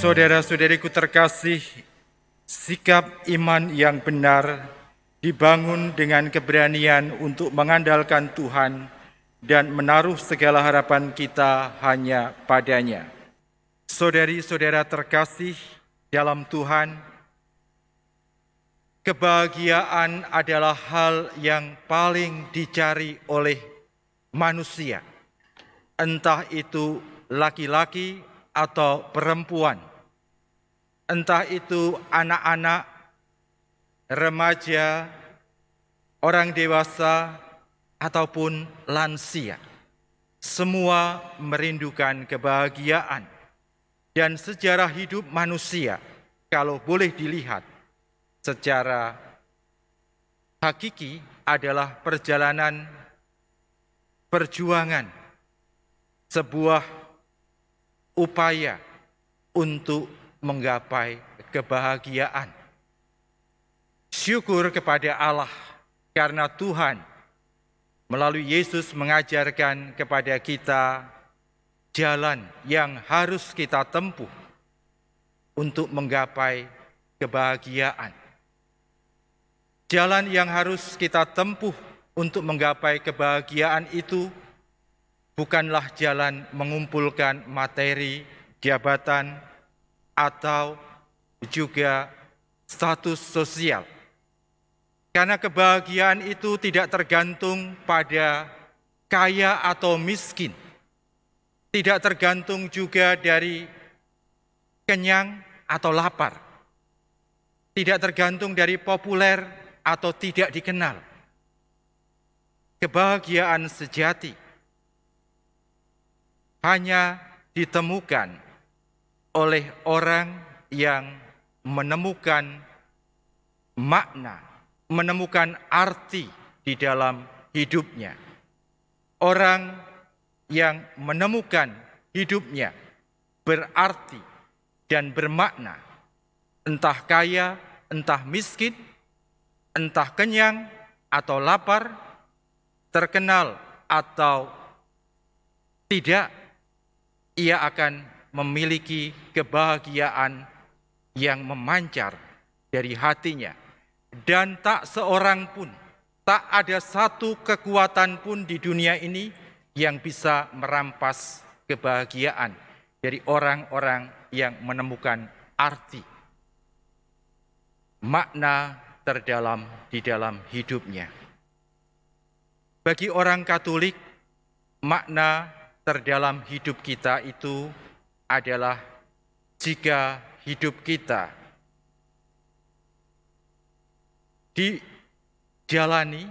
Saudara-saudariku terkasih, sikap iman yang benar dibangun dengan keberanian untuk mengandalkan Tuhan dan menaruh segala harapan kita hanya padanya. Saudari-saudara terkasih dalam Tuhan, kebahagiaan adalah hal yang paling dicari oleh manusia, entah itu laki-laki atau perempuan, entah itu anak-anak, remaja, orang dewasa, ataupun lansia. Semua merindukan kebahagiaan. Dan sejarah hidup manusia, kalau boleh dilihat secara hakiki, adalah perjalanan perjuangan, sebuah upaya untuk menggapai kebahagiaan. Syukur kepada Allah karena Tuhan melalui Yesus mengajarkan kepada kita jalan yang harus kita tempuh untuk menggapai kebahagiaan. Jalan yang harus kita tempuh untuk menggapai kebahagiaan itu bukanlah jalan mengumpulkan materi, jabatan, atau juga status sosial. Karena kebahagiaan itu tidak tergantung pada kaya atau miskin. Tidak tergantung juga dari kenyang atau lapar. Tidak tergantung dari populer atau tidak dikenal. Kebahagiaan sejati hanya ditemukan oleh orang yang menemukan makna, menemukan arti di dalam hidupnya. Orang yang menemukan hidupnya berarti dan bermakna, entah kaya, entah miskin, entah kenyang atau lapar, terkenal atau tidak, ia akan memiliki kebahagiaan yang memancar dari hatinya. Dan tak seorang pun, tak ada satu kekuatan pun di dunia ini yang bisa merampas kebahagiaan dari orang-orang yang menemukan arti, makna terdalam di dalam hidupnya. Bagi orang Katolik, makna terdalam hidup kita itu adalah jika hidup kita dijalani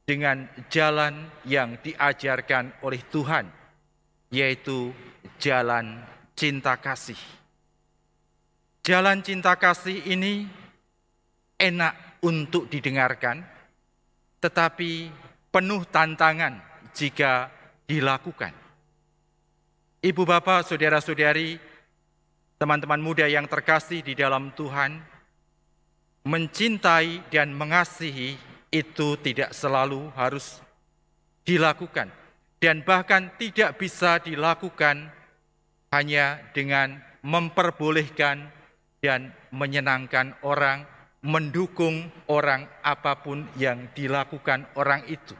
dengan jalan yang diajarkan oleh Tuhan, yaitu jalan cinta kasih. Jalan cinta kasih ini enak untuk didengarkan, tetapi penuh tantangan jika dilakukan. Ibu bapak, saudara-saudari, teman-teman muda yang terkasih di dalam Tuhan, mencintai dan mengasihi itu tidak selalu harus dilakukan, dan bahkan tidak bisa dilakukan hanya dengan memperbolehkan dan menyenangkan orang, mendukung orang apapun yang dilakukan orang itu.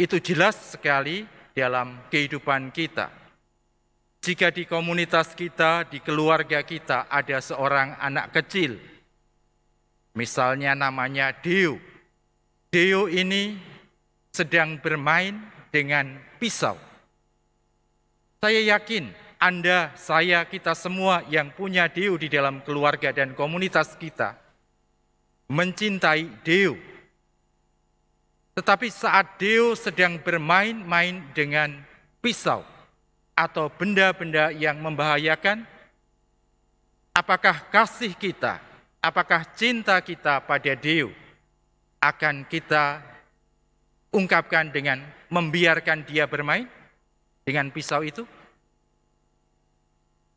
Itu jelas sekali dalam kehidupan kita. Jika di komunitas kita, di keluarga kita ada seorang anak kecil, misalnya namanya Deo. Deo ini sedang bermain dengan pisau. Saya yakin Anda, saya, kita semua yang punya Deo di dalam keluarga dan komunitas kita mencintai Deo. Tetapi saat Deo sedang bermain-main dengan pisau atau benda-benda yang membahayakan, apakah kasih kita, apakah cinta kita pada Deo akan kita ungkapkan dengan membiarkan dia bermain dengan pisau itu?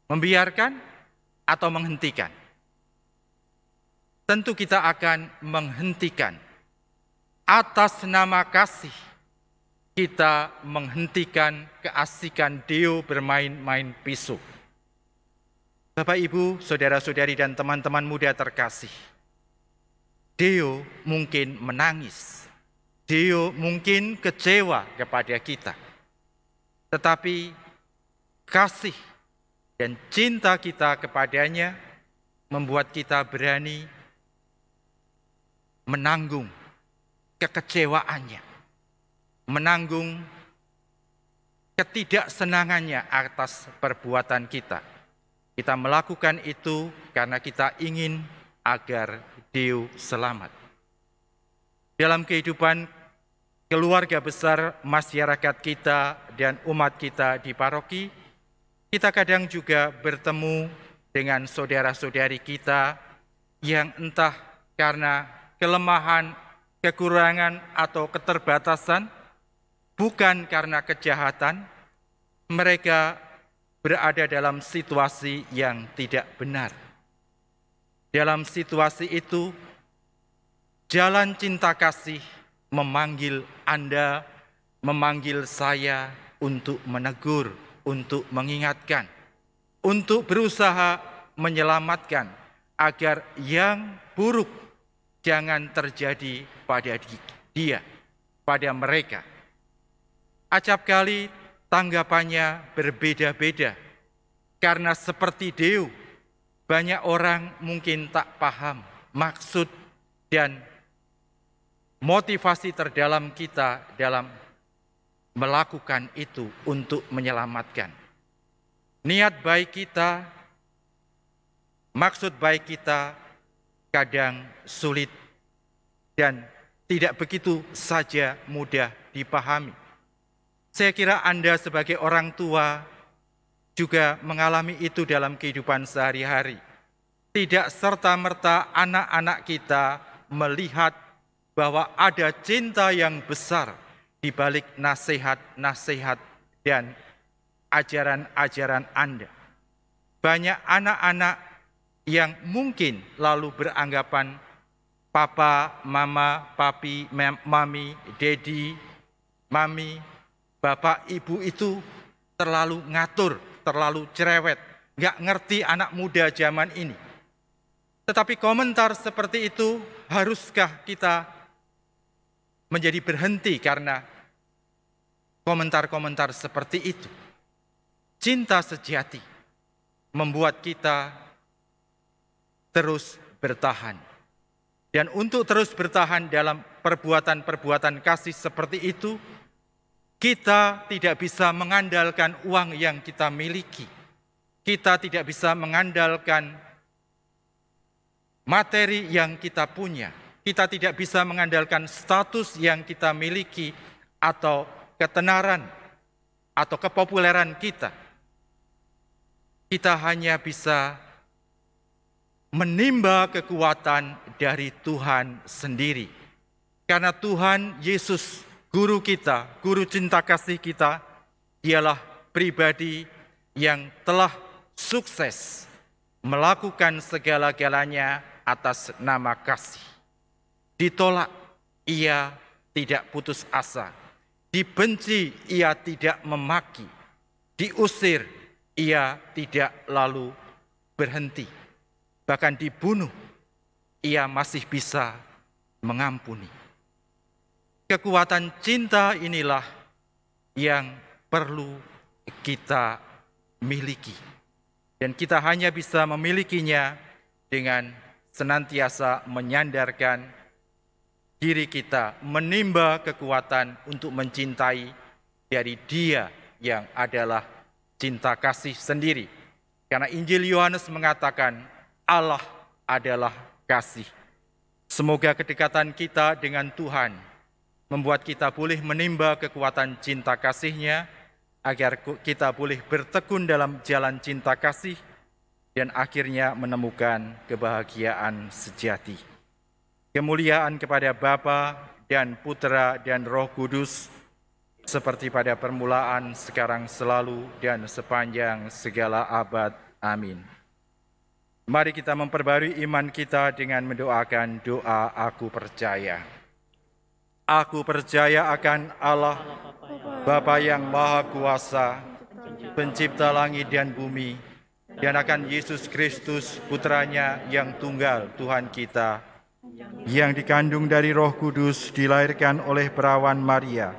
Membiarkan atau menghentikan? Tentu kita akan menghentikan. Atas nama kasih, kita menghentikan keasikan Deo bermain-main pisau. Bapak, Ibu, saudara-saudari, dan teman-teman muda terkasih, Deo mungkin menangis, Deo mungkin kecewa kepada kita, tetapi kasih dan cinta kita kepadanya membuat kita berani menanggung kekecewaannya, menanggung ketidaksenangannya atas perbuatan kita. Kita melakukan itu karena kita ingin agar Deo selamat. Dalam kehidupan keluarga besar masyarakat kita dan umat kita di paroki, kita kadang juga bertemu dengan saudara-saudari kita yang entah karena kelemahan, kekurangan, atau keterbatasan, bukan karena kejahatan, mereka berada dalam situasi yang tidak benar. Dalam situasi itu, jalan cinta kasih memanggil Anda, memanggil saya untuk menegur, untuk mengingatkan, untuk berusaha menyelamatkan agar yang buruk jangan terjadi pada dia, pada mereka. Acap kali tanggapannya berbeda-beda, karena seperti Deo, banyak orang mungkin tak paham maksud dan motivasi terdalam kita dalam melakukan itu untuk menyelamatkan. Niat baik kita, maksud baik kita kadang sulit dan tidak begitu saja mudah dipahami. Saya kira Anda sebagai orang tua juga mengalami itu dalam kehidupan sehari-hari. Tidak serta-merta anak-anak kita melihat bahwa ada cinta yang besar di balik nasihat-nasihat dan ajaran-ajaran Anda. Banyak anak-anak yang mungkin lalu beranggapan papa, mama, papi, mami, dedi, mami, bapak, ibu itu terlalu ngatur, terlalu cerewet, nggak ngerti anak muda zaman ini. Tetapi komentar seperti itu, haruskah kita menjadi berhenti karena komentar-komentar seperti itu? Cinta sejati membuat kita terus bertahan. Dan untuk terus bertahan dalam perbuatan-perbuatan kasih seperti itu, kita tidak bisa mengandalkan uang yang kita miliki. Kita tidak bisa mengandalkan materi yang kita punya. Kita tidak bisa mengandalkan status yang kita miliki atau ketenaran atau kepopuleran kita. Kita hanya bisa menimba kekuatan dari Tuhan sendiri. Karena Tuhan Yesus, Guru kita, Guru cinta kasih kita, dialah pribadi yang telah sukses melakukan segala-galanya atas nama kasih. Ditolak, ia tidak putus asa. Dibenci, ia tidak memaki. Diusir, ia tidak lalu berhenti. Bahkan dibunuh, ia masih bisa mengampuni. Kekuatan cinta inilah yang perlu kita miliki. Dan kita hanya bisa memilikinya dengan senantiasa menyandarkan diri kita, menimba kekuatan untuk mencintai dari Dia yang adalah cinta kasih sendiri. Karena Injil Yohanes mengatakan Allah adalah kasih. Semoga kedekatan kita dengan Tuhan membuat kita boleh menimba kekuatan cinta kasih-Nya, agar kita boleh bertekun dalam jalan cinta kasih dan akhirnya menemukan kebahagiaan sejati. Kemuliaan kepada Bapa dan Putra dan Roh Kudus, seperti pada permulaan, sekarang, selalu, dan sepanjang segala abad. Amin. Mari kita memperbarui iman kita dengan mendoakan doa Aku Percaya. Aku percaya akan Allah, Bapa yang Maha Kuasa, Pencipta langit dan bumi, dan akan Yesus Kristus, Putranya yang tunggal Tuhan kita, yang dikandung dari Roh Kudus, dilahirkan oleh perawan Maria,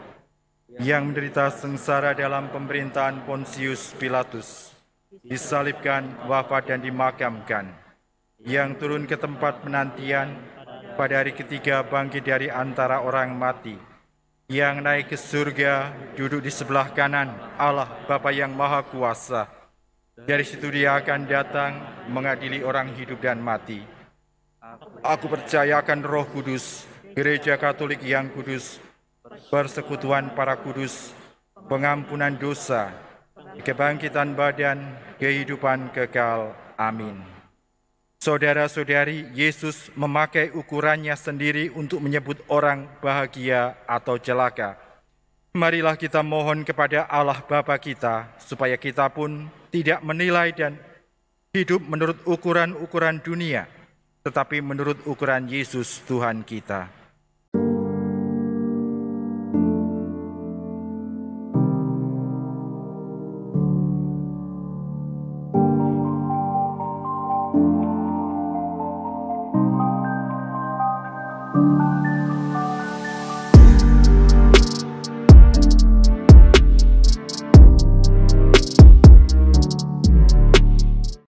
yang menderita sengsara dalam pemerintahan Pontius Pilatus, disalibkan, wafat dan dimakamkan, yang turun ke tempat penantian, pada hari ketiga bangkit dari antara orang mati, yang naik ke surga, duduk di sebelah kanan Allah Bapa yang Maha Kuasa. Dari situ Dia akan datang mengadili orang hidup dan mati. Aku percaya akan Roh Kudus, Gereja Katolik yang kudus, persekutuan para kudus, pengampunan dosa, kebangkitan badan, kehidupan kekal. Amin. Saudara-saudari, Yesus memakai ukurannya sendiri untuk menyebut orang bahagia atau celaka. Marilah kita mohon kepada Allah Bapa kita, supaya kita pun tidak menilai dan hidup menurut ukuran-ukuran dunia, tetapi menurut ukuran Yesus Tuhan kita.